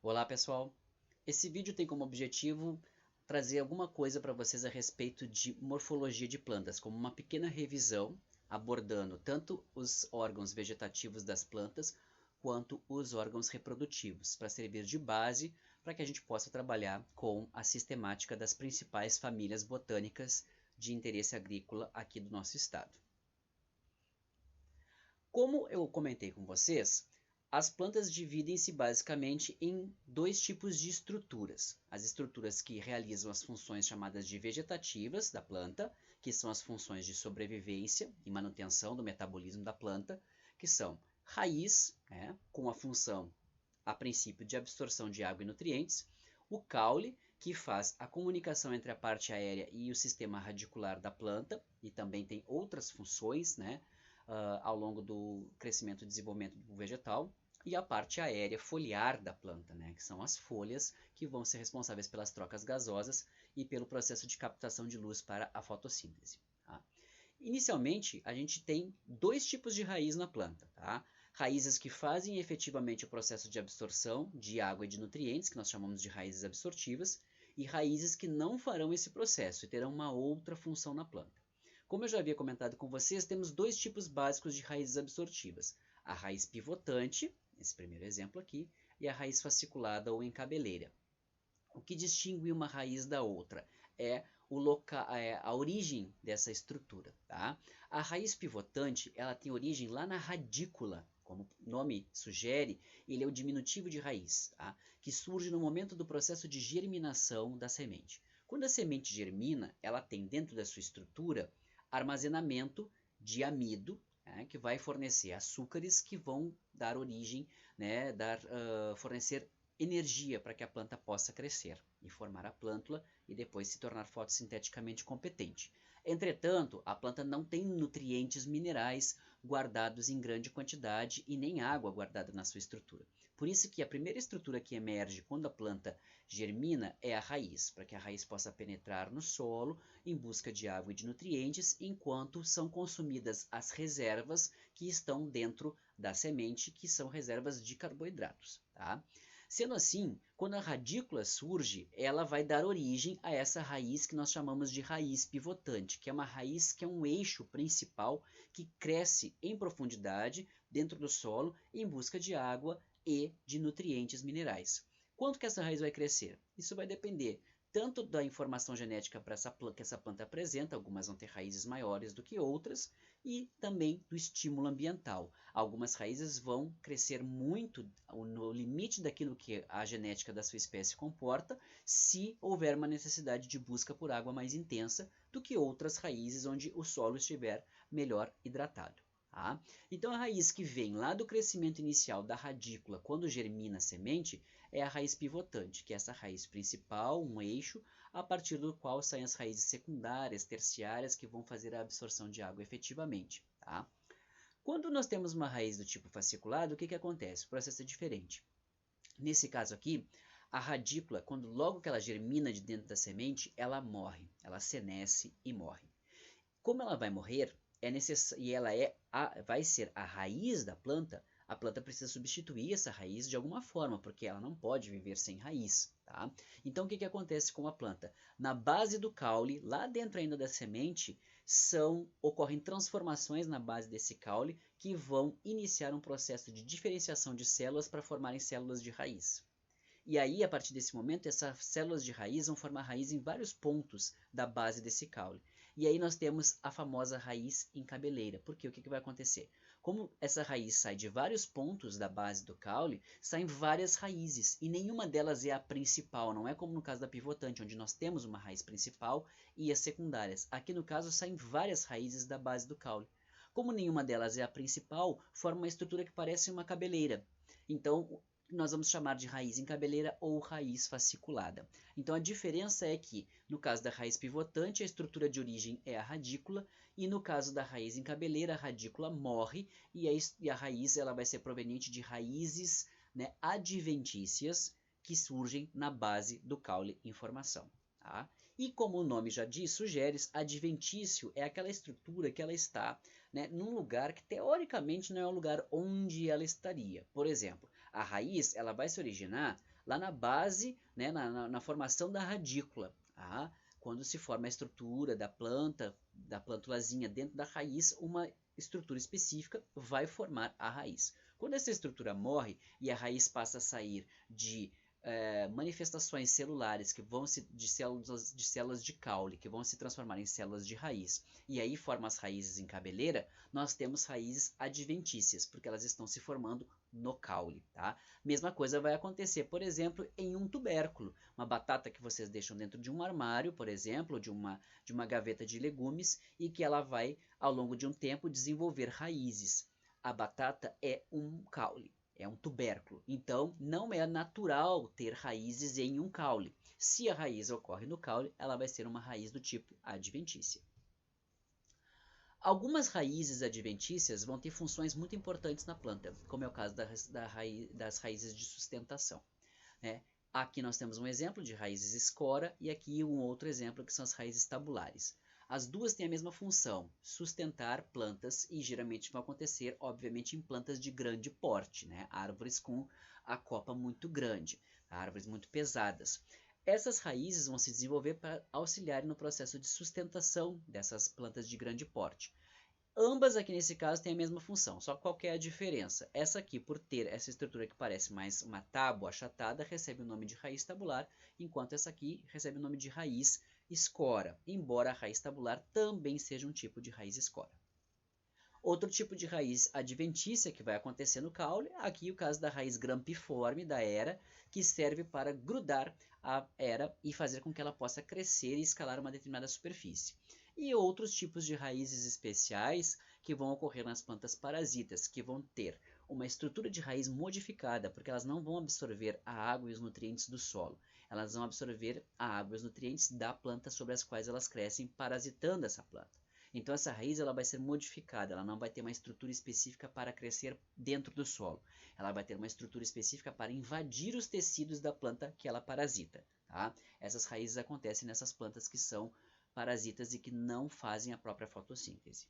Olá pessoal, esse vídeo tem como objetivo trazer alguma coisa para vocês a respeito de morfologia de plantas, como uma pequena revisão abordando tanto os órgãos vegetativos das plantas quanto os órgãos reprodutivos, para servir de base para que a gente possa trabalhar com a sistemática das principais famílias botânicas de interesse agrícola aqui do nosso estado. Como eu comentei com vocês, as plantas dividem-se basicamente em dois tipos de estruturas. As estruturas que realizam as funções chamadas de vegetativas da planta, que são as funções de sobrevivência e manutenção do metabolismo da planta, que são raiz, com a função, a princípio, de absorção de água e nutrientes, o caule, que faz a comunicação entre a parte aérea e o sistema radicular da planta, e também tem outras funções, ao longo do crescimento e desenvolvimento do vegetal, e a parte aérea foliar da planta, que são as folhas que vão ser responsáveis pelas trocas gasosas e pelo processo de captação de luz para a fotossíntese. Tá? Inicialmente, a gente tem dois tipos de raiz na planta. Tá? Raízes que fazem efetivamente o processo de absorção de água e de nutrientes, que nós chamamos de raízes absortivas, e raízes que não farão esse processo e terão uma outra função na planta. Como eu já havia comentado com vocês, temos dois tipos básicos de raízes absortivas. A raiz pivotante, esse primeiro exemplo aqui, e a raiz fasciculada ou encabeleira. O que distingue uma raiz da outra é a origem dessa estrutura. Tá? A raiz pivotante ela tem origem lá na radícula, como o nome sugere, ele é o diminutivo de raiz, tá? Que surge no momento do processo de germinação da semente. Quando a semente germina, ela tem dentro da sua estrutura armazenamento de amido, que vai fornecer açúcares que vão dar origem, fornecer energia para que a planta possa crescer e formar a plântula e depois se tornar fotossinteticamente competente. Entretanto, a planta não tem nutrientes minerais guardados em grande quantidade e nem água guardada na sua estrutura. Por isso que a primeira estrutura que emerge quando a planta germina é a raiz, para que a raiz possa penetrar no solo em busca de água e de nutrientes, enquanto são consumidas as reservas que estão dentro da semente, que são reservas de carboidratos. Tá? Sendo assim, quando a radícula surge, ela vai dar origem a essa raiz que nós chamamos de raiz pivotante, que é uma raiz que é um eixo principal que cresce em profundidade dentro do solo em busca de água e de nutrientes minerais. Quanto que essa raiz vai crescer? Isso vai depender tanto da informação genética que essa planta apresenta, algumas vão ter raízes maiores do que outras, e também do estímulo ambiental. Algumas raízes vão crescer muito no limite daquilo que a genética da sua espécie comporta, se houver uma necessidade de busca por água mais intensa do que outras raízes onde o solo estiver melhor hidratado. Tá? Então a raiz que vem lá do crescimento inicial da radícula quando germina a semente é a raiz pivotante, que é essa raiz principal, um eixo, a partir do qual saem as raízes secundárias, terciárias, que vão fazer a absorção de água efetivamente. Tá? Quando nós temos uma raiz do tipo fasciculado, o que acontece? O processo é diferente. Nesse caso aqui, a radícula, quando logo que ela germina de dentro da semente, ela morre, ela senesce e morre. Como ela vai morrer, e ela vai ser a raiz da planta, a planta precisa substituir essa raiz de alguma forma, porque ela não pode viver sem raiz. Tá? Então o que acontece com a planta? Na base do caule, lá dentro ainda da semente, ocorrem transformações na base desse caule que vão iniciar um processo de diferenciação de células para formarem células de raiz. E aí, a partir desse momento, essas células de raiz vão formar raiz em vários pontos da base desse caule. E aí nós temos a famosa raiz encabeleira. Por quê? O que vai acontecer? Como essa raiz sai de vários pontos da base do caule, saem várias raízes, e nenhuma delas é a principal, não é como no caso da pivotante, onde nós temos uma raiz principal e as secundárias. Aqui no caso saem várias raízes da base do caule. Como nenhuma delas é a principal, forma uma estrutura que parece uma cabeleira. Então, nós vamos chamar de raiz encabeleira ou raiz fasciculada. Então a diferença é que, no caso da raiz pivotante, a estrutura de origem é a radícula, e no caso da raiz encabeleira, a radícula morre e a raiz ela vai ser proveniente de raízes adventícias que surgem na base do caule em formação. Tá? E como o nome já diz, sugere, adventício é aquela estrutura que ela está num lugar que teoricamente não é o lugar onde ela estaria. Por exemplo, a raiz ela vai se originar lá na base, né, na formação da radícula. Tá? Quando se forma a estrutura da plântulazinha dentro da raiz, uma estrutura específica vai formar a raiz. Quando essa estrutura morre e a raiz passa a sair de manifestações celulares que vão de células de caule, que vão se transformar em células de raiz, e aí formam as raízes em cabeleira, nós temos raízes adventícias, porque elas estão se formando no caule, tá? Mesma coisa vai acontecer, por exemplo, em um tubérculo. Uma batata que vocês deixam dentro de um armário, por exemplo, de uma gaveta de legumes, e que ela vai, ao longo de um tempo, desenvolver raízes. A batata é um caule. É um tubérculo, então não é natural ter raízes em um caule. Se a raiz ocorre no caule, ela vai ser uma raiz do tipo adventícia. Algumas raízes adventícias vão ter funções muito importantes na planta, como é o caso das raízes de sustentação. Né? Aqui nós temos um exemplo de raízes escora e aqui um outro exemplo que são as raízes tabulares. As duas têm a mesma função, sustentar plantas, e geralmente vão acontecer, obviamente, em plantas de grande porte, né? Árvores com a copa muito grande, árvores muito pesadas. Essas raízes vão se desenvolver para auxiliar no processo de sustentação dessas plantas de grande porte. Ambas aqui nesse caso têm a mesma função, só qual que é a diferença? Essa aqui, por ter essa estrutura que parece mais uma tábua achatada, recebe o nome de raiz tabular, enquanto essa aqui recebe o nome de raiz escora, embora a raiz tabular também seja um tipo de raiz escora. Outro tipo de raiz adventícia que vai acontecer no caule, aqui o caso da raiz grampiforme da era, que serve para grudar a era e fazer com que ela possa crescer e escalar uma determinada superfície. E outros tipos de raízes especiais que vão ocorrer nas plantas parasitas, que vão ter uma estrutura de raiz modificada, porque elas não vão absorver a água e os nutrientes do solo. Elas vão absorver a água e os nutrientes da planta sobre as quais elas crescem, parasitando essa planta. Então essa raiz ela vai ser modificada, ela não vai ter uma estrutura específica para crescer dentro do solo. Ela vai ter uma estrutura específica para invadir os tecidos da planta que ela parasita. Tá? Essas raízes acontecem nessas plantas que são parasitas e que não fazem a própria fotossíntese.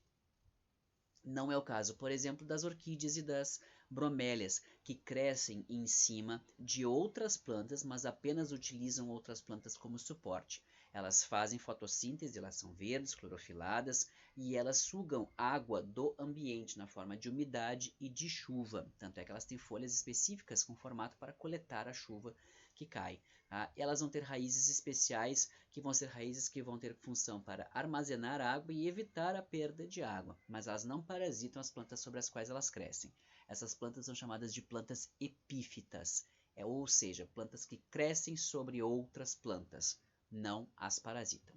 Não é o caso, por exemplo, das orquídeas e das bromélias, que crescem em cima de outras plantas, mas apenas utilizam outras plantas como suporte. Elas fazem fotossíntese, elas são verdes, clorofiladas, e elas sugam água do ambiente na forma de umidade e de chuva. Tanto é que elas têm folhas específicas com formato para coletar a chuva que cai. Tá? Elas vão ter raízes especiais, que vão ser raízes que vão ter função para armazenar água e evitar a perda de água, mas elas não parasitam as plantas sobre as quais elas crescem. Essas plantas são chamadas de plantas epífitas, ou seja, plantas que crescem sobre outras plantas, não as parasitam.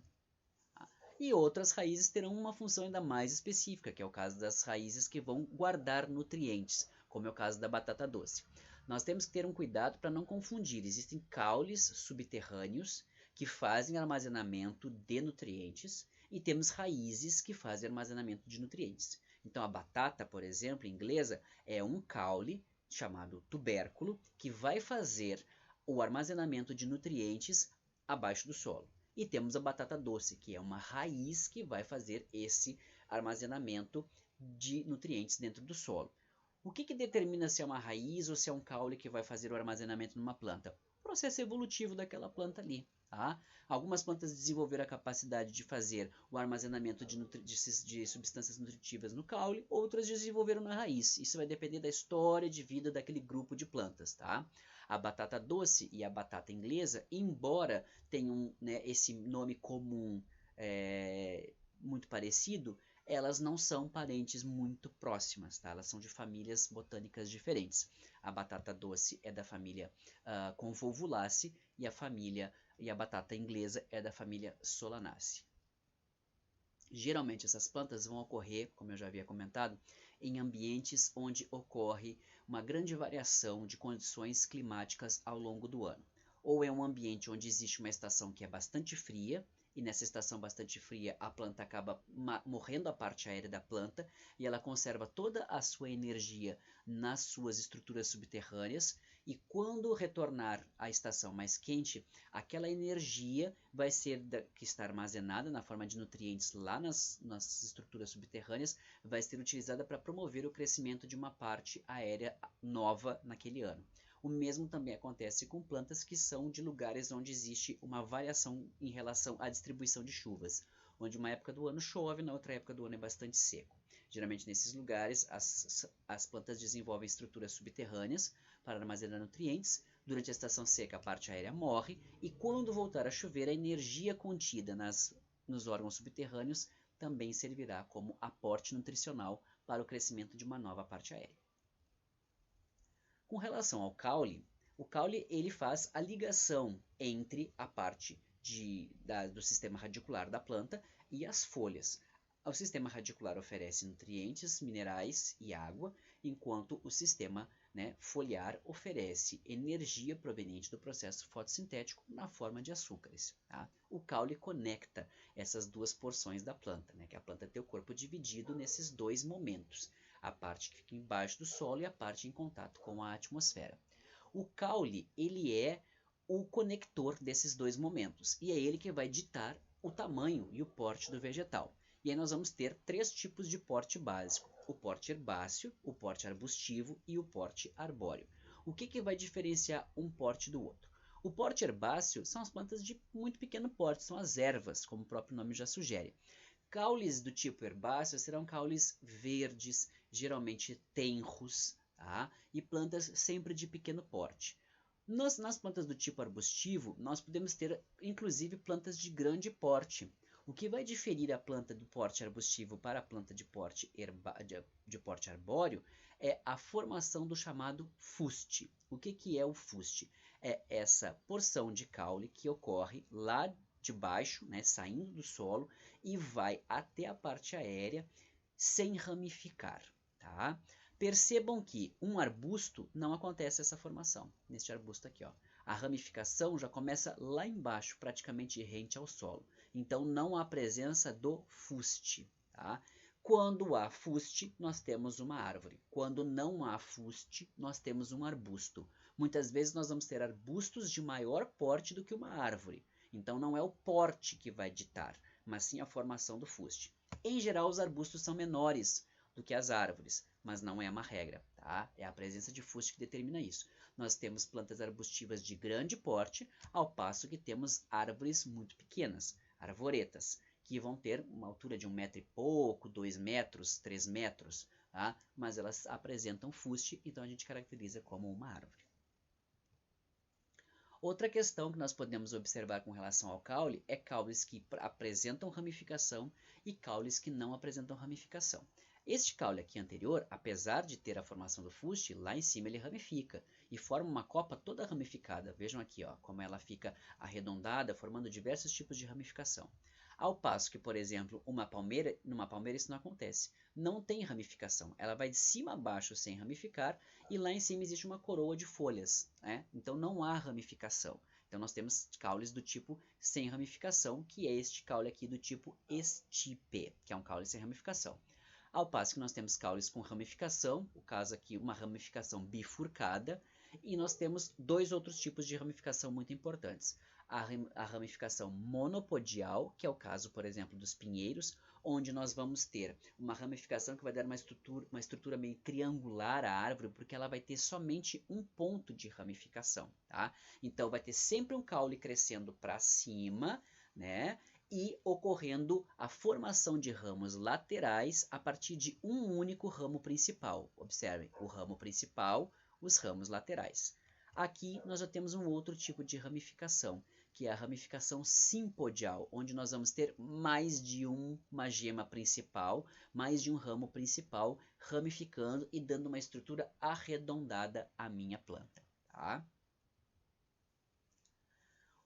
E outras raízes terão uma função ainda mais específica, que é o caso das raízes que vão guardar nutrientes, como é o caso da batata doce. Nós temos que ter um cuidado para não confundir. Existem caules subterrâneos que fazem armazenamento de nutrientes e temos raízes que fazem armazenamento de nutrientes. Então a batata, por exemplo, inglesa, é um caule chamado tubérculo que vai fazer o armazenamento de nutrientes abaixo do solo. E temos a batata doce, que é uma raiz que vai fazer esse armazenamento de nutrientes dentro do solo. O que determina se é uma raiz ou se é um caule que vai fazer o armazenamento numa planta? O processo evolutivo daquela planta ali. Tá? Algumas plantas desenvolveram a capacidade de fazer o armazenamento de substâncias nutritivas no caule, outras desenvolveram na raiz. Isso vai depender da história de vida daquele grupo de plantas. Tá? A batata doce e a batata inglesa, embora tenham, né, esse nome comum muito parecido, elas não são parentes muito próximas, tá? Elas são de famílias botânicas diferentes. A batata doce é da família Convolvulaceae e a batata inglesa é da família Solanaceae. Geralmente essas plantas vão ocorrer, como eu já havia comentado, em ambientes onde ocorre uma grande variação de condições climáticas ao longo do ano. Ou é um ambiente onde existe uma estação que é bastante fria, e nessa estação bastante fria a planta acaba morrendo a parte aérea da planta e ela conserva toda a sua energia nas suas estruturas subterrâneas, e quando retornar à estação mais quente, aquela energia vai ser que está armazenada na forma de nutrientes lá nas estruturas subterrâneas, vai ser utilizada para promover o crescimento de uma parte aérea nova naquele ano. O mesmo também acontece com plantas que são de lugares onde existe uma variação em relação à distribuição de chuvas, onde uma época do ano chove, na outra época do ano é bastante seco. Geralmente nesses lugares as plantas desenvolvem estruturas subterrâneas para armazenar nutrientes. Durante a estação seca a parte aérea morre e quando voltar a chover a energia contida nos órgãos subterrâneos também servirá como aporte nutricional para o crescimento de uma nova parte aérea. Com relação ao caule, o caule ele faz a ligação entre a parte do sistema radicular da planta e as folhas. O sistema radicular oferece nutrientes, minerais e água, enquanto o sistema foliar oferece energia proveniente do processo fotossintético na forma de açúcares. Tá? O caule conecta essas duas porções da planta, que a planta tem o corpo dividido nesses dois momentos, a parte que fica embaixo do solo e a parte em contato com a atmosfera. O caule ele é o conector desses dois momentos e é ele que vai ditar o tamanho e o porte do vegetal. E aí nós vamos ter três tipos de porte básico: o porte herbáceo, o porte arbustivo e o porte arbóreo. O que vai diferenciar um porte do outro? O porte herbáceo são as plantas de muito pequeno porte, são as ervas, como o próprio nome já sugere. Caules do tipo herbáceo serão caules verdes, geralmente tenros, tá? E plantas sempre de pequeno porte. Nas plantas do tipo arbustivo, nós podemos ter inclusive plantas de grande porte. O que vai diferir a planta do porte arbustivo para a planta de porte arbóreo é a formação do chamado fuste. O que é o fuste? É essa porção de caule que ocorre lá de baixo, saindo do solo, e vai até a parte aérea sem ramificar. Tá? Percebam que um arbusto não acontece essa formação. Neste arbusto aqui, ó, a ramificação já começa lá embaixo, praticamente rente ao solo. Então não há presença do fuste. Tá? Quando há fuste, nós temos uma árvore. Quando não há fuste, nós temos um arbusto. Muitas vezes nós vamos ter arbustos de maior porte do que uma árvore. Então não é o porte que vai ditar, mas sim a formação do fuste. Em geral, os arbustos são menores do que as árvores, mas não é uma regra, tá? É a presença de fuste que determina isso. Nós temos plantas arbustivas de grande porte, ao passo que temos árvores muito pequenas, arvoretas, que vão ter uma altura de 1 metro e pouco, 2 metros, 3 metros, tá? Mas elas apresentam fuste, então a gente caracteriza como uma árvore. Outra questão que nós podemos observar com relação ao caule é caules que apresentam ramificação e caules que não apresentam ramificação. Este caule aqui anterior, apesar de ter a formação do fuste, lá em cima ele ramifica e forma uma copa toda ramificada. Vejam aqui, ó, como ela fica arredondada, formando diversos tipos de ramificação. Ao passo que, por exemplo, numa palmeira isso não acontece. Não tem ramificação. Ela vai de cima a baixo sem ramificar e lá em cima existe uma coroa de folhas. Então não há ramificação. Então nós temos caules do tipo sem ramificação, que é este caule aqui do tipo estipe, que é um caule sem ramificação. Ao passo que nós temos caules com ramificação, o caso aqui uma ramificação bifurcada, e nós temos dois outros tipos de ramificação muito importantes. A ramificação monopodial, que é o caso, por exemplo, dos pinheiros, onde nós vamos ter uma ramificação que vai dar uma estrutura meio triangular à árvore, porque ela vai ter somente um ponto de ramificação. Tá? Então vai ter sempre um caule crescendo para cima, e ocorrendo a formação de ramos laterais a partir de um único ramo principal. Observem, o ramo principal, os ramos laterais. Aqui nós já temos um outro tipo de ramificação, que é a ramificação simpodial, onde nós vamos ter mais de uma gema principal, mais de um ramo principal, ramificando e dando uma estrutura arredondada à minha planta. Tá?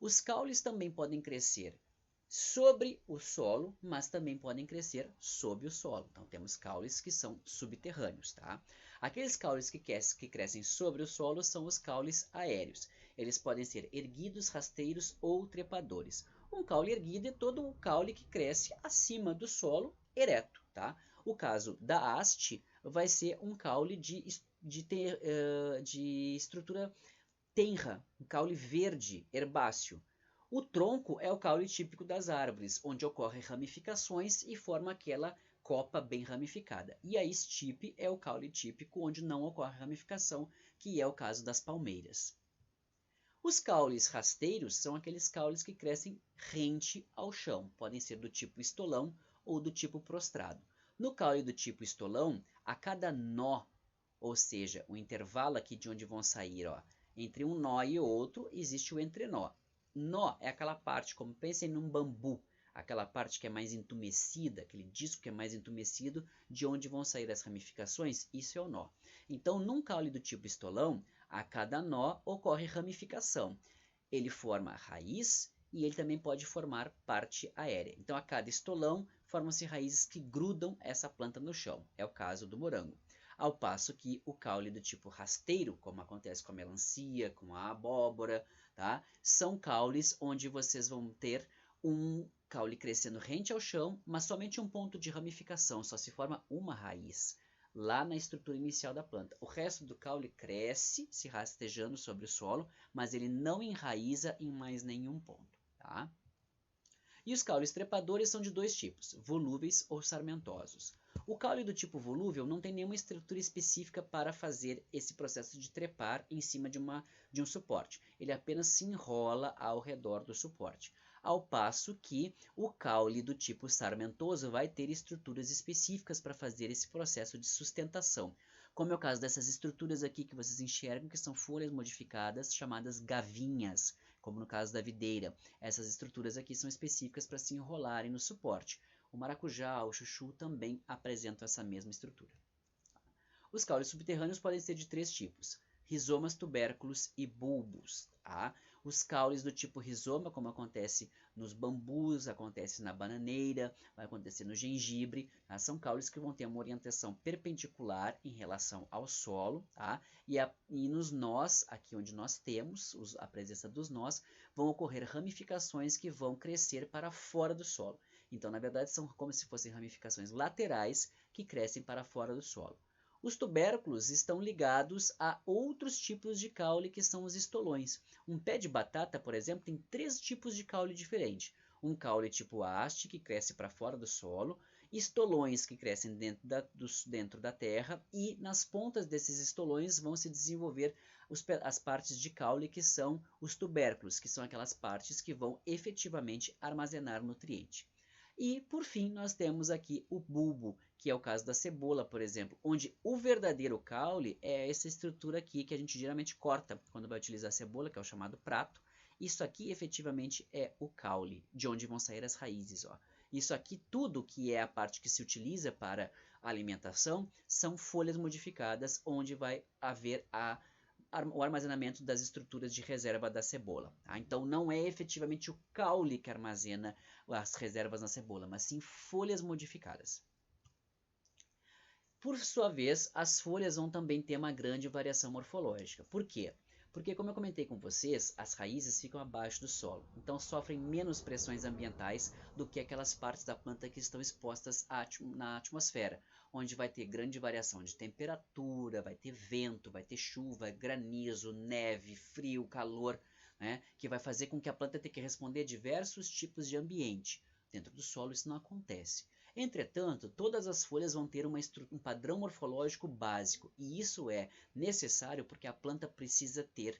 Os caules também podem crescer sobre o solo, mas também podem crescer sob o solo. Então temos caules que são subterrâneos. Tá? Aqueles caules que crescem sobre o solo são os caules aéreos. Eles podem ser erguidos, rasteiros ou trepadores. Um caule erguido é todo o caule que cresce acima do solo, ereto. Tá? O caso da haste vai ser um caule de estrutura tenra, um caule verde, herbáceo. O tronco é o caule típico das árvores, onde ocorrem ramificações e forma aquela copa bem ramificada. E a estipe é o caule típico onde não ocorre ramificação, que é o caso das palmeiras. Os caules rasteiros são aqueles caules que crescem rente ao chão, podem ser do tipo estolão ou do tipo prostrado. No caule do tipo estolão, a cada nó, ou seja, o intervalo aqui de onde vão sair, ó, entre um nó e outro, existe o entrenó. Nó é aquela parte, como pensem num bambu, aquela parte que é mais entumecida, aquele disco que é mais entumecido, de onde vão sair as ramificações, isso é o nó. Então, num caule do tipo estolão, a cada nó ocorre ramificação. Ele forma a raiz e ele também pode formar parte aérea. Então, a cada estolão, formam-se raízes que grudam essa planta no chão. É o caso do morango. Ao passo que o caule do tipo rasteiro, como acontece com a melancia, com a abóbora, tá? São caules onde vocês vão ter um caule crescendo rente ao chão, mas somente um ponto de ramificação, só se forma uma raiz lá na estrutura inicial da planta. O resto do caule cresce, se rastejando sobre o solo, mas ele não enraiza em mais nenhum ponto. Tá? E os caules trepadores são de dois tipos, volúveis ou sarmentosos. O caule do tipo volúvel não tem nenhuma estrutura específica para fazer esse processo de trepar em cima de um suporte. Ele apenas se enrola ao redor do suporte. Ao passo que o caule do tipo sarmentoso vai ter estruturas específicas para fazer esse processo de sustentação. Como é o caso dessas estruturas aqui que vocês enxergam, que são folhas modificadas chamadas gavinhas, como no caso da videira. Essas estruturas aqui são específicas para se enrolarem no suporte. O maracujá, o chuchu também apresentam essa mesma estrutura. Os caules subterrâneos podem ser de três tipos: rizomas, tubérculos e bulbos. Tá? Os caules do tipo rizoma, como acontece nos bambus, acontece na bananeira, vai acontecer no gengibre, tá? São caules que vão ter uma orientação perpendicular em relação ao solo, tá? E nos nós, aqui onde nós temos a presença dos nós, vão ocorrer ramificações que vão crescer para fora do solo. Então, na verdade, são como se fossem ramificações laterais que crescem para fora do solo. Os tubérculos estão ligados a outros tipos de caule que são os estolões. Um pé de batata, por exemplo, tem três tipos de caule diferentes. Um caule tipo haste, que cresce para fora do solo, estolões que crescem dentro da terra, e nas pontas desses estolões vão se desenvolver as partes de caule que são os tubérculos, que são aquelas partes que vão efetivamente armazenar nutriente. E, por fim, nós temos aqui o bulbo, que é o caso da cebola, por exemplo, onde o verdadeiro caule é essa estrutura aqui que a gente geralmente corta quando vai utilizar a cebola, que é o chamado prato. Isso aqui efetivamente é o caule, de onde vão sair as raízes. Ó. Isso aqui, tudo que é a parte que se utiliza para alimentação, são folhas modificadas, onde vai haver o armazenamento das estruturas de reserva da cebola. Tá? Então não é efetivamente o caule que armazena as reservas na cebola, mas sim folhas modificadas. Por sua vez, as folhas vão também ter uma grande variação morfológica. Por quê? Porque, como eu comentei com vocês, as raízes ficam abaixo do solo, então sofrem menos pressões ambientais do que aquelas partes da planta que estão expostas na atmosfera, onde vai ter grande variação de temperatura, vai ter vento, vai ter chuva, granizo, neve, frio, calor, né, que vai fazer com que a planta tenha que responder a diversos tipos de ambiente. Dentro do solo isso não acontece. Entretanto, todas as folhas vão ter um padrão morfológico básico, e isso é necessário porque a planta precisa ter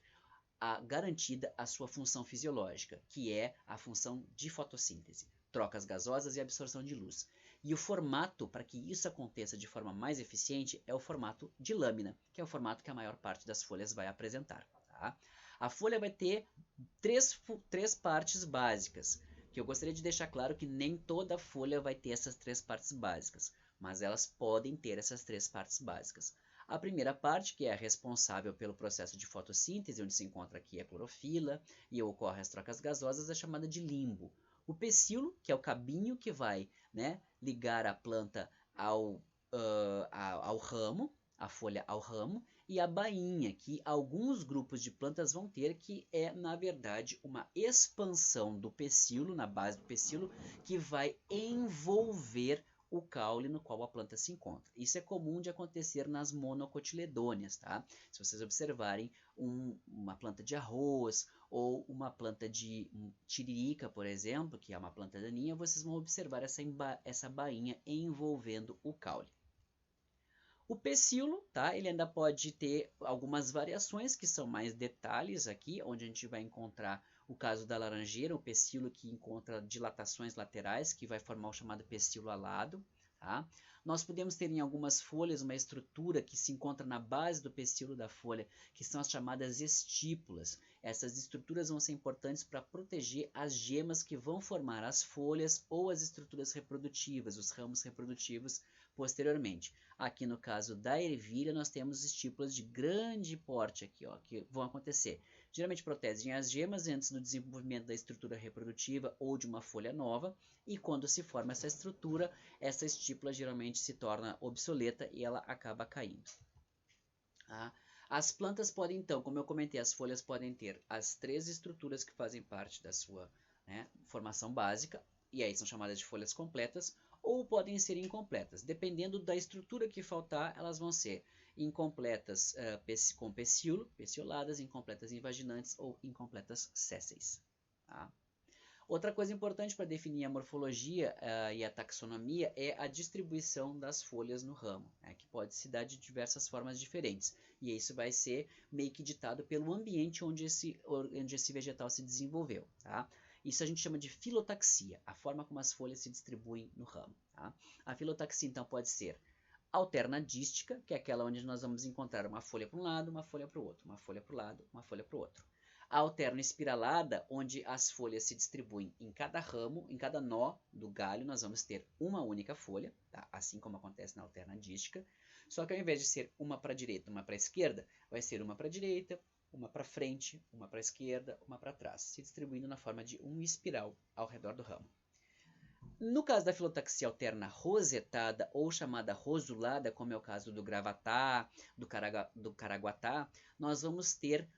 garantida a sua função fisiológica, que é a função de fotossíntese, trocas gasosas e absorção de luz. E o formato para que isso aconteça de forma mais eficiente é o formato de lâmina, que é o formato que a maior parte das folhas vai apresentar. Tá? A folha vai ter três partes básicas, que eu gostaria de deixar claro que nem toda folha vai ter essas três partes básicas, mas elas podem ter essas três partes básicas. A primeira parte, que é a responsável pelo processo de fotossíntese, onde se encontra aqui a clorofila e ocorrem as trocas gasosas, é chamada de limbo. O pecíolo, que é o cabinho que vai, né, ligar a planta ao ramo, a folha ao ramo, e a bainha, que alguns grupos de plantas vão ter, que é, na verdade, uma expansão do pecíolo, na base do pecíolo, que vai envolver o caule no qual a planta se encontra. Isso é comum de acontecer nas monocotiledôneas, tá? Se vocês observarem uma planta de arroz ou uma planta de tiririca, por exemplo, que é uma planta daninha, vocês vão observar essa bainha envolvendo o caule. O pecíolo, tá? Ele ainda pode ter algumas variações que são mais detalhes aqui, onde a gente vai encontrar o caso da laranjeira, o pecíolo que encontra dilatações laterais, que vai formar o chamado pecíolo alado, tá? Nós podemos ter em algumas folhas uma estrutura que se encontra na base do pecíolo da folha, que são as chamadas estípulas. Essas estruturas vão ser importantes para proteger as gemas que vão formar as folhas ou as estruturas reprodutivas, os ramos reprodutivos posteriormente. Aqui no caso da ervilha, nós temos estípulas de grande porte aqui, ó, que vão acontecer. Geralmente protegem as gemas antes do desenvolvimento da estrutura reprodutiva ou de uma folha nova, e quando se forma essa estrutura, essa estípula geralmente se torna obsoleta e ela acaba caindo. Tá? As plantas podem então, como eu comentei, as folhas podem ter as 3 estruturas que fazem parte da sua, né, formação básica, e aí são chamadas de folhas completas, ou podem ser incompletas. Dependendo da estrutura que faltar, elas vão ser incompletas com pecíolo, pecioladas, incompletas invaginantes ou incompletas sésseis. Tá? Outra coisa importante para definir a morfologia e a taxonomia é a distribuição das folhas no ramo, né, que pode se dar de diversas formas diferentes. E isso vai ser meio que ditado pelo ambiente onde esse vegetal se desenvolveu. Tá? Isso a gente chama de filotaxia, a forma como as folhas se distribuem no ramo. Tá? A filotaxia, então, pode ser alternadística, que é aquela onde nós vamos encontrar uma folha para um lado, uma folha para o outro, uma folha para o lado, uma folha para o outro. A alterno-espiralada, onde as folhas se distribuem em cada ramo, em cada nó do galho, nós vamos ter uma única folha, tá? Assim como acontece na alternadística. Só que ao invés de ser uma para a direita, uma para a esquerda, vai ser uma para a direita, uma para frente, uma para a esquerda, uma para trás, se distribuindo na forma de um espiral ao redor do ramo. No caso da filotaxia alterna rosetada ou chamada rosulada, como é o caso do gravatá, do caraguatá, nós vamos ter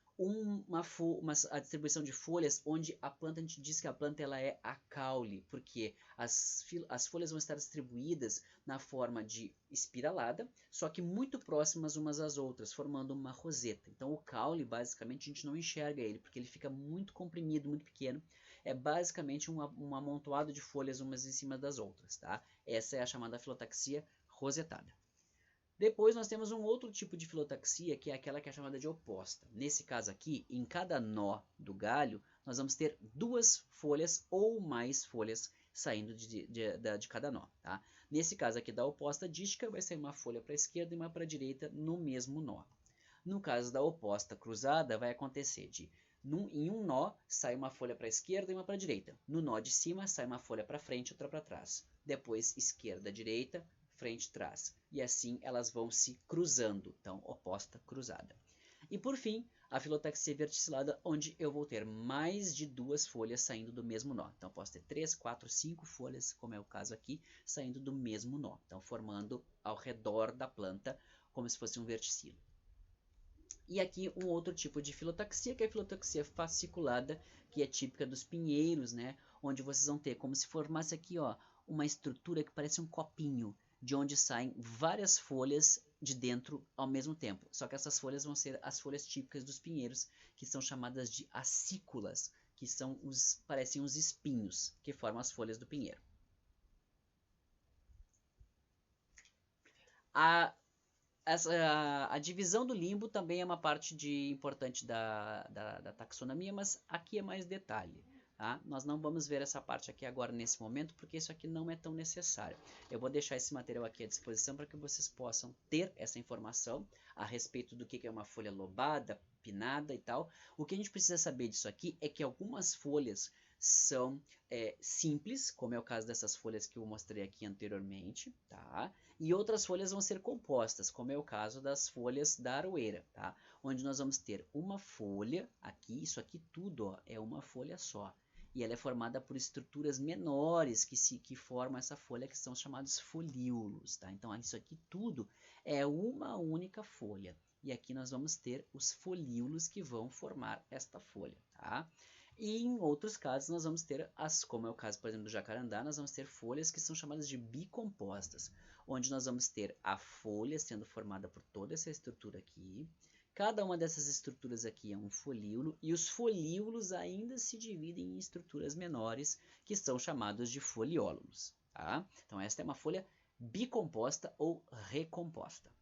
a distribuição de folhas onde a planta, a gente diz que a planta ela é acaule, porque as folhas vão estar distribuídas na forma de espiralada, só que muito próximas umas às outras, formando uma roseta. Então o caule, basicamente, a gente não enxerga ele, porque ele fica muito comprimido, muito pequeno. É basicamente um amontoado de folhas umas em cima das outras, tá? Essa é a chamada filotaxia rosetada. Depois nós temos um outro tipo de filotaxia, que é aquela que é chamada de oposta. Nesse caso aqui, em cada nó do galho, nós vamos ter 2 folhas ou mais folhas saindo de cada nó. Tá? Nesse caso aqui da oposta dística, vai sair uma folha para a esquerda e uma para a direita no mesmo nó. No caso da oposta cruzada, vai acontecer em um nó sai uma folha para a esquerda e uma para a direita. No nó de cima sai uma folha para frente e outra para trás. Depois esquerda, direita, frente, trás. E assim elas vão se cruzando. Então, oposta, cruzada. E por fim, a filotaxia verticilada, onde eu vou ter mais de 2 folhas saindo do mesmo nó. Então, posso ter 3, 4, 5 folhas, como é o caso aqui, saindo do mesmo nó. Então, formando ao redor da planta, como se fosse um verticilo. E aqui um outro tipo de filotaxia, que é a filotaxia fasciculada, que é típica dos pinheiros, né? Onde vocês vão ter como se formasse aqui, ó, uma estrutura que parece um copinho, de onde saem várias folhas de dentro ao mesmo tempo. Só que essas folhas vão ser as folhas típicas dos pinheiros, que são chamadas de acículas, que são parecem os espinhos que formam as folhas do pinheiro. A divisão do limbo também é uma parte importante da taxonomia, mas aqui é mais detalhe. Tá? Nós não vamos ver essa parte aqui agora nesse momento, porque isso aqui não é tão necessário. Eu vou deixar esse material aqui à disposição para que vocês possam ter essa informação a respeito do que é uma folha lobada, pinnada e tal. O que a gente precisa saber disso aqui é que algumas folhas são simples, como é o caso dessas folhas que eu mostrei aqui anteriormente, tá? E outras folhas vão ser compostas, como é o caso das folhas da aroeira, tá? Onde nós vamos ter uma folha aqui, isso aqui tudo, ó, é uma folha só. E ela é formada por estruturas menores que formam essa folha, que são chamados folíolos, tá? Então isso aqui tudo é uma única folha. E aqui nós vamos ter os folíolos que vão formar esta folha, tá? E em outros casos nós vamos ter, como é o caso, por exemplo, do jacarandá, nós vamos ter folhas que são chamadas de bicompostas, onde nós vamos ter a folha sendo formada por toda essa estrutura aqui. Cada uma dessas estruturas aqui é um folíolo, e os folíolos ainda se dividem em estruturas menores, que são chamados de foliólulos. Tá? Então esta é uma folha bicomposta ou recomposta.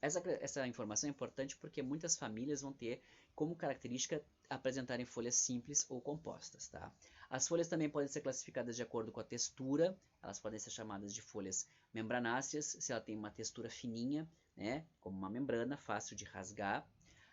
Essa informação é importante porque muitas famílias vão ter como característica apresentarem folhas simples ou compostas, tá? As folhas também podem ser classificadas de acordo com a textura, elas podem ser chamadas de folhas membranáceas, se ela tem uma textura fininha, né, como uma membrana, fácil de rasgar.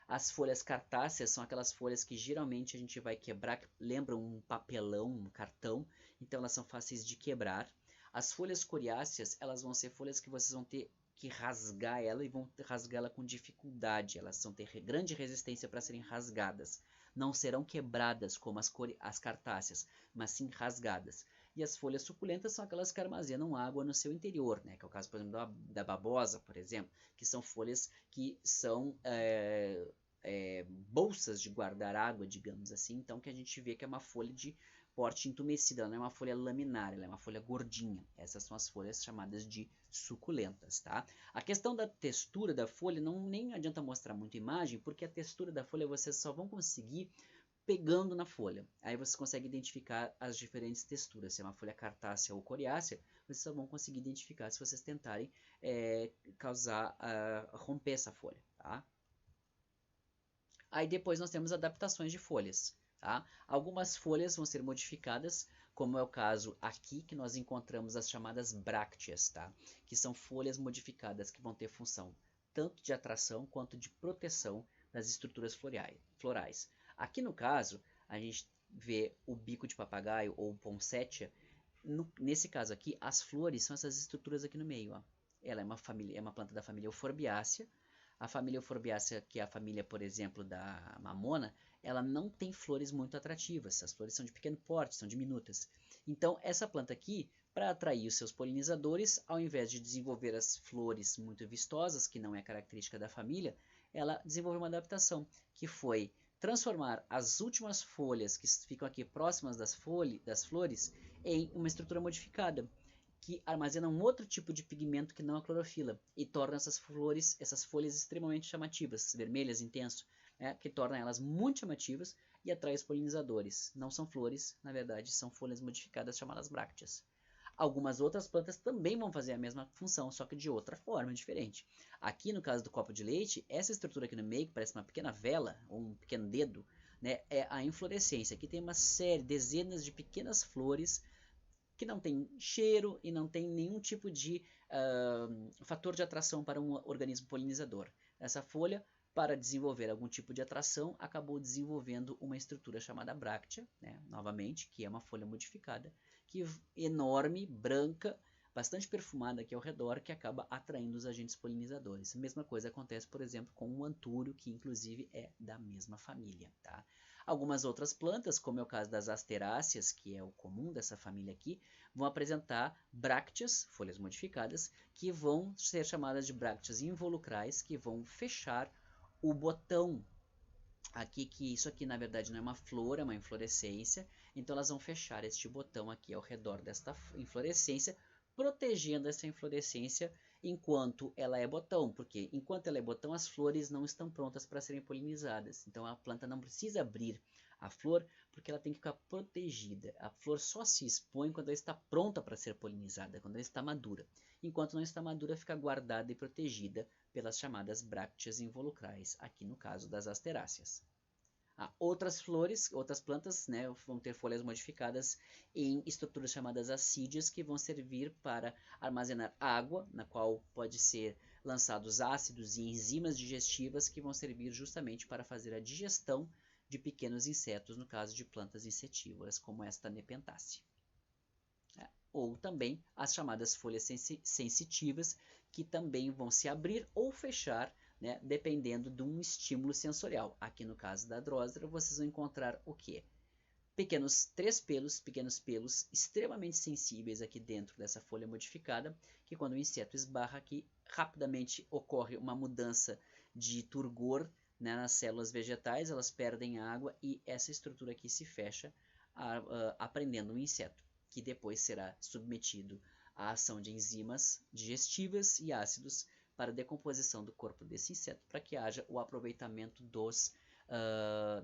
As folhas cartáceas são aquelas folhas que geralmente a gente vai quebrar, que lembram um papelão, um cartão, então elas são fáceis de quebrar. As folhas coriáceas, elas vão ser folhas que vocês vão ter que rasgar ela e vão rasgá-la com dificuldade. Elas vão ter grande resistência para serem rasgadas. Não serão quebradas como as cartáceas, mas sim rasgadas. E as folhas suculentas são aquelas que armazenam água no seu interior, né? Que é o caso, por exemplo, da babosa, por exemplo, que são folhas que são bolsas de guardar água, digamos assim. Então, que a gente vê que é uma folha de porte entumecida, ela não é uma folha laminar, ela é uma folha gordinha. Essas são as folhas chamadas de suculentas, tá? A questão da textura da folha, nem adianta mostrar muita imagem, porque a textura da folha vocês só vão conseguir pegando na folha. Aí você consegue identificar as diferentes texturas, se é uma folha cartácea ou coriácea, vocês só vão conseguir identificar se vocês tentarem romper essa folha, tá? Aí depois nós temos adaptações de folhas. Tá? Algumas folhas vão ser modificadas, como é o caso aqui, que nós encontramos as chamadas brácteas, tá? Que são folhas modificadas que vão ter função tanto de atração quanto de proteção das estruturas florais. Aqui no caso, a gente vê o bico de papagaio ou poinsettia. Nesse caso aqui, as flores são essas estruturas aqui no meio. Ó. Ela é uma planta da família Euforbiácea. A família Euforbiácea, que é a família, por exemplo, da mamona, ela não tem flores muito atrativas. As flores são de pequeno porte, são diminutas. Então, essa planta aqui, para atrair os seus polinizadores, ao invés de desenvolver as flores muito vistosas, que não é característica da família, ela desenvolveu uma adaptação, que foi transformar as últimas folhas que ficam aqui próximas das flores em uma estrutura modificada, que armazena um outro tipo de pigmento que não a clorofila e torna essas folhas extremamente chamativas, vermelhas, intenso, que torna elas muito chamativas e atrai os polinizadores. Não são flores, na verdade, são folhas modificadas chamadas brácteas. Algumas outras plantas também vão fazer a mesma função, só que de outra forma, diferente. Aqui no caso do copo de leite, essa estrutura aqui no meio, que parece uma pequena vela, ou um pequeno dedo, né, é a inflorescência. Aqui tem uma série, dezenas de pequenas flores que não tem cheiro e não tem nenhum tipo de fator de atração para um organismo polinizador. Essa folha, para desenvolver algum tipo de atração, acabou desenvolvendo uma estrutura chamada bráctea, né, novamente, que é uma folha modificada, que enorme, branca, bastante perfumada aqui ao redor, que acaba atraindo os agentes polinizadores. A mesma coisa acontece, por exemplo, com o antúrio, que inclusive é da mesma família, tá? Algumas outras plantas, como é o caso das asteráceas, que é o comum dessa família aqui, vão apresentar brácteas, folhas modificadas, que vão ser chamadas de brácteas involucrais, que vão fechar o botão aqui, que isso aqui na verdade não é uma flor, é uma inflorescência, então elas vão fechar este botão aqui ao redor desta inflorescência, protegendo essa inflorescência enquanto ela é botão, porque enquanto ela é botão as flores não estão prontas para serem polinizadas, então a planta não precisa abrir a flor porque ela tem que ficar protegida. A flor só se expõe quando ela está pronta para ser polinizada, quando ela está madura. Enquanto não está madura, fica guardada e protegida pelas chamadas brácteas involucrais, aqui no caso das asteráceas. Outras flores, outras plantas, né, vão ter folhas modificadas em estruturas chamadas assídias, que vão servir para armazenar água, na qual pode ser lançados ácidos e enzimas digestivas que vão servir justamente para fazer a digestão de pequenos insetos, no caso de plantas insetívoras, como esta Nepenthaceae. Ou também as chamadas folhas sensitivas, que também vão se abrir ou fechar, né, dependendo de um estímulo sensorial. Aqui no caso da Drosera, vocês vão encontrar o quê? Pequenos pelos extremamente sensíveis aqui dentro dessa folha modificada, que quando o inseto esbarra aqui, rapidamente ocorre uma mudança de turgor, né, nas células vegetais, elas perdem água e essa estrutura aqui se fecha, prendendo o inseto, que depois será submetido à ação de enzimas digestivas e ácidos para a decomposição do corpo desse inseto, para que haja o aproveitamento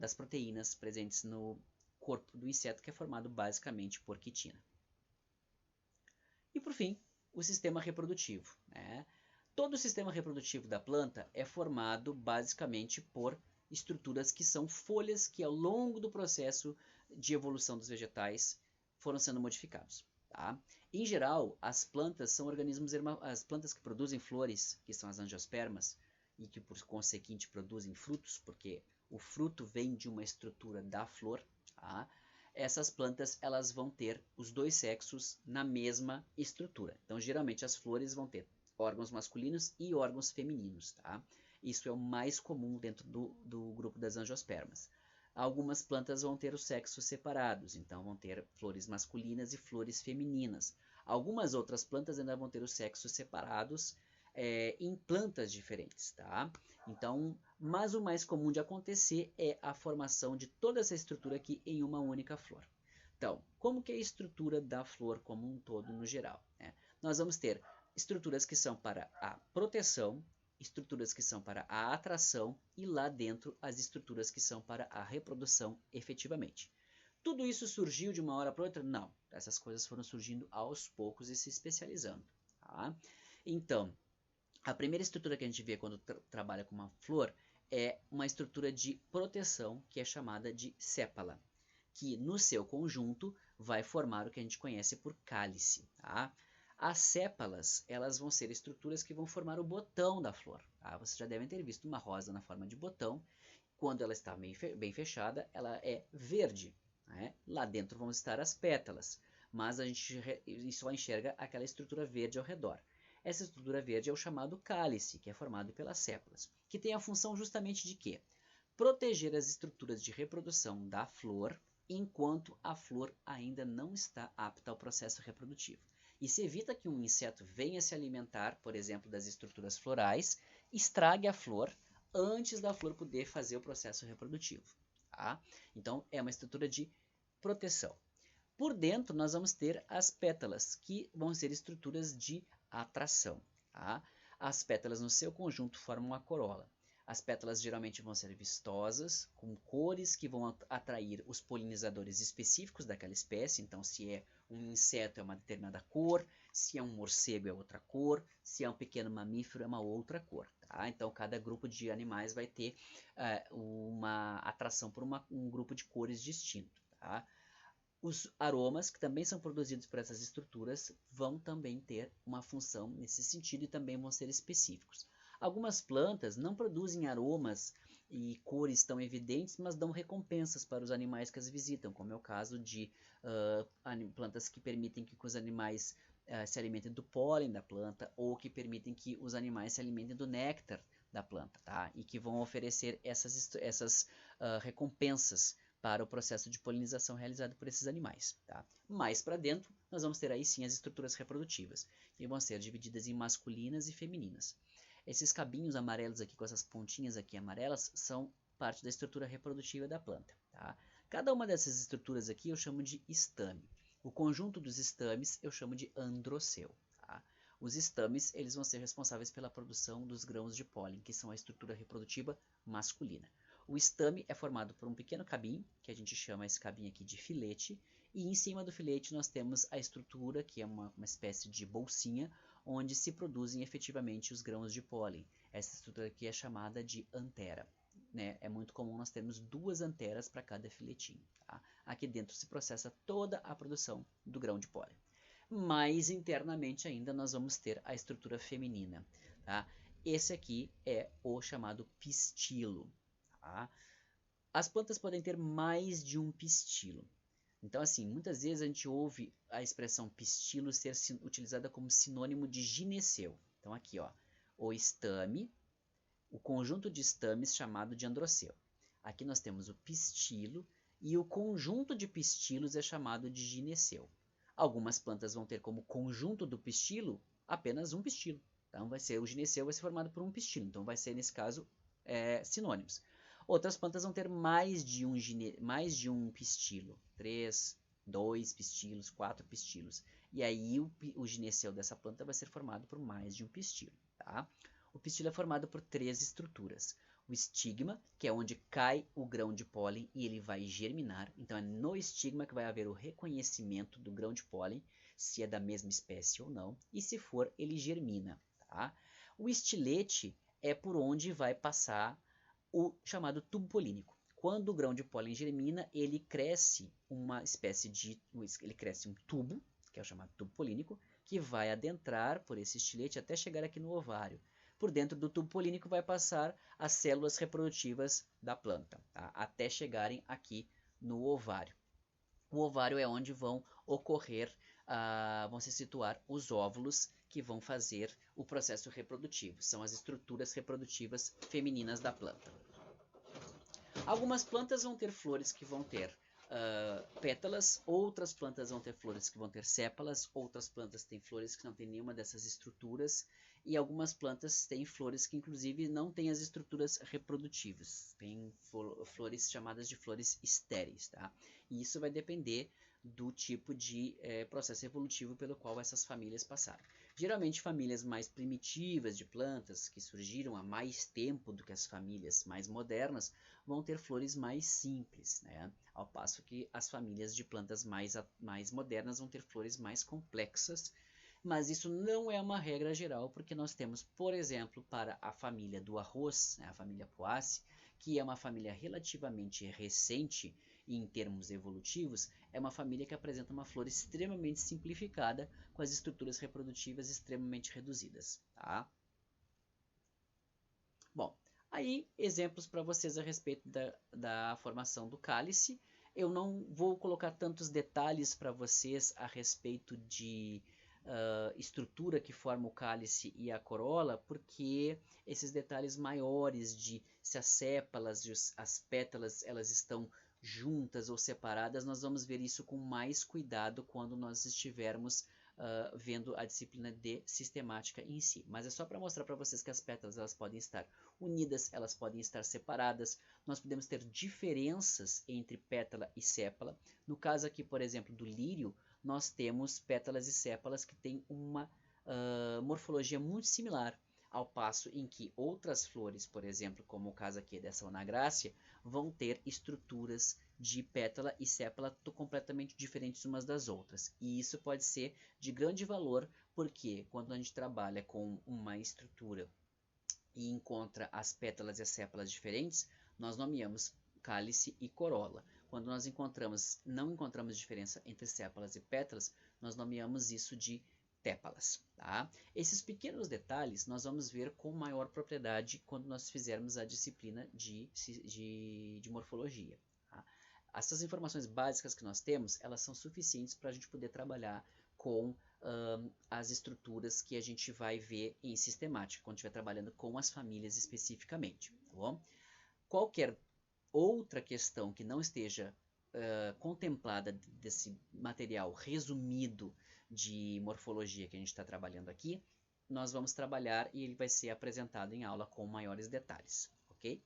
das proteínas presentes no corpo do inseto, que é formado basicamente por quitina. E por fim, o sistema reprodutivo, né? Todo o sistema reprodutivo da planta é formado basicamente por estruturas que são folhas que ao longo do processo de evolução dos vegetais foram sendo modificados. Tá? Em geral, as plantas são organismos, as plantas que produzem flores, que são as angiospermas, e que por consequinte produzem frutos, porque o fruto vem de uma estrutura da flor, tá? Essas plantas elas vão ter os dois sexos na mesma estrutura. Então, geralmente as flores vão ter órgãos masculinos e órgãos femininos, tá? Isso é o mais comum dentro do grupo das angiospermas. Algumas plantas vão ter os sexos separados, então vão ter flores masculinas e flores femininas. Algumas outras plantas ainda vão ter os sexos separados em plantas diferentes, tá? Então, mas o mais comum de acontecer é a formação de toda essa estrutura aqui em uma única flor. Então, como que é a estrutura da flor como um todo no geral, né? Nós vamos ter estruturas que são para a proteção, estruturas que são para a atração e lá dentro as estruturas que são para a reprodução efetivamente. Tudo isso surgiu de uma hora para outra? Não. Essas coisas foram surgindo aos poucos e se especializando. Tá? Então, a primeira estrutura que a gente vê quando trabalha com uma flor é uma estrutura de proteção que é chamada de sépala, que no seu conjunto vai formar o que a gente conhece por cálice. Tá? As sépalas, elas vão ser estruturas que vão formar o botão da flor. Tá? Vocês já devem ter visto uma rosa na forma de botão. Quando ela está bem fechada, ela é verde. Né? Lá dentro vão estar as pétalas, mas a gente só enxerga aquela estrutura verde ao redor. Essa estrutura verde é o chamado cálice, que é formado pelas sépalas, que tem a função justamente de quê? Proteger as estruturas de reprodução da flor, enquanto a flor ainda não está apta ao processo reprodutivo. Isso evita que um inseto venha se alimentar, por exemplo, das estruturas florais, estrague a flor antes da flor poder fazer o processo reprodutivo. Tá? Então, é uma estrutura de proteção. Por dentro, nós vamos ter as pétalas, que vão ser estruturas de atração. Tá? As pétalas, no seu conjunto, formam a corola. As pétalas geralmente vão ser vistosas, com cores que vão atrair os polinizadores específicos daquela espécie. Então, se é um inseto, é uma determinada cor. Se é um morcego, é outra cor. Se é um pequeno mamífero, é uma outra cor. Tá? Então, cada grupo de animais vai ter uma atração por um grupo de cores distinto. Tá? Os aromas, que também são produzidos por essas estruturas, vão também ter uma função nesse sentido e também vão ser específicos. Algumas plantas não produzem aromas e cores tão evidentes, mas dão recompensas para os animais que as visitam, como é o caso de plantas que permitem que os animais se alimentem do pólen da planta ou que permitem que os animais se alimentem do néctar da planta, tá? E que vão oferecer essas recompensas para o processo de polinização realizado por esses animais. Tá? Mais para dentro, nós vamos ter aí sim as estruturas reprodutivas, que vão ser divididas em masculinas e femininas. Esses cabinhos amarelos aqui, com essas pontinhas aqui amarelas, são parte da estrutura reprodutiva da planta. Tá? Cada uma dessas estruturas aqui eu chamo de estame. O conjunto dos estames eu chamo de androceu. Tá? Os estames eles vão ser responsáveis pela produção dos grãos de pólen, que são a estrutura reprodutiva masculina. O estame é formado por um pequeno cabinho, que a gente chama esse cabinho aqui de filete, e em cima do filete nós temos a estrutura, que é uma espécie de bolsinha, onde se produzem efetivamente os grãos de pólen. Essa estrutura aqui é chamada de antera. Né? É muito comum nós termos 2 anteras para cada filetinho. Tá? Aqui dentro se processa toda a produção do grão de pólen. Mais internamente ainda nós vamos ter a estrutura feminina. Tá? Esse aqui é o chamado pistilo. Tá? As plantas podem ter mais de um pistilo. Então, assim, muitas vezes a gente ouve a expressão pistilo ser utilizada como sinônimo de gineceu. Então, aqui, ó, o estame, o conjunto de estames chamado de androceu. Aqui nós temos o pistilo e o conjunto de pistilos é chamado de gineceu. Algumas plantas vão ter como conjunto do pistilo apenas um pistilo. Então, o gineceu vai ser formado por um pistilo. Então, vai ser, nesse caso, sinônimos. Outras plantas vão ter mais de um pistilo, 3, 2 pistilos, 4 pistilos. E aí o gineceu dessa planta vai ser formado por mais de um pistilo. Tá? O pistilo é formado por 3 estruturas. O estigma, que é onde cai o grão de pólen e ele vai germinar. Então é no estigma que vai haver o reconhecimento do grão de pólen, se é da mesma espécie ou não. E se for, ele germina. Tá? O estilete é por onde vai passar o chamado tubo polínico. Quando o grão de pólen germina, ele cresce ele cresce um tubo, que é o chamado tubo polínico, que vai adentrar por esse estilete até chegar aqui no ovário. Por dentro do tubo polínico vai passar as células reprodutivas da planta, tá? Até chegarem aqui no ovário. O ovário é onde vão vão se situar os óvulos que vão fazer o processo reprodutivo. São as estruturas reprodutivas femininas da planta. Algumas plantas vão ter flores que vão ter pétalas, outras plantas vão ter flores que vão ter sépalas, outras plantas têm flores que não têm nenhuma dessas estruturas, e algumas plantas têm flores que inclusive não têm as estruturas reprodutivas, tem flores chamadas de flores estéreis, tá? E isso vai depender do tipo de processo evolutivo pelo qual essas famílias passaram. Geralmente famílias mais primitivas de plantas, que surgiram há mais tempo do que as famílias mais modernas, vão ter flores mais simples, né? Ao passo que as famílias de plantas mais modernas vão ter flores mais complexas, mas isso não é uma regra geral, porque nós temos, por exemplo, para a família do arroz, né, a família Poaceae, que é uma família relativamente recente em termos evolutivos, é uma família que apresenta uma flor extremamente simplificada, com as estruturas reprodutivas extremamente reduzidas, tá? Bom, aí exemplos para vocês a respeito da formação do cálice. Eu não vou colocar tantos detalhes para vocês a respeito de estrutura que forma o cálice e a corola, porque esses detalhes maiores de se as sépalas e as pétalas elas estão juntas ou separadas, nós vamos ver isso com mais cuidado quando nós estivermos vendo a disciplina de sistemática em si. Mas é só para mostrar para vocês que as pétalas elas podem estar unidas, elas podem estar separadas, nós podemos ter diferenças entre pétala e sépala. No caso aqui, por exemplo, do lírio, nós temos pétalas e sépalas que têm uma morfologia muito similar, ao passo em que outras flores, por exemplo, como o caso aqui dessa Onagrácea, vão ter estruturas de pétala e sépala completamente diferentes umas das outras. E isso pode ser de grande valor, porque quando a gente trabalha com uma estrutura e encontra as pétalas e as sépalas diferentes, nós nomeamos cálice e corola. Quando nós não encontramos diferença entre sépalas e pétalas, nós nomeamos isso de tépalas. Tá? Esses pequenos detalhes nós vamos ver com maior propriedade quando nós fizermos a disciplina de morfologia. Tá? Essas informações básicas que nós temos, elas são suficientes para a gente poder trabalhar com as estruturas que a gente vai ver em sistemática, quando estiver trabalhando com as famílias especificamente. Tá bom? Qualquer outra questão que não esteja contemplada desse material resumido de morfologia que a gente está trabalhando aqui, nós vamos trabalhar e ele vai ser apresentado em aula com maiores detalhes, ok?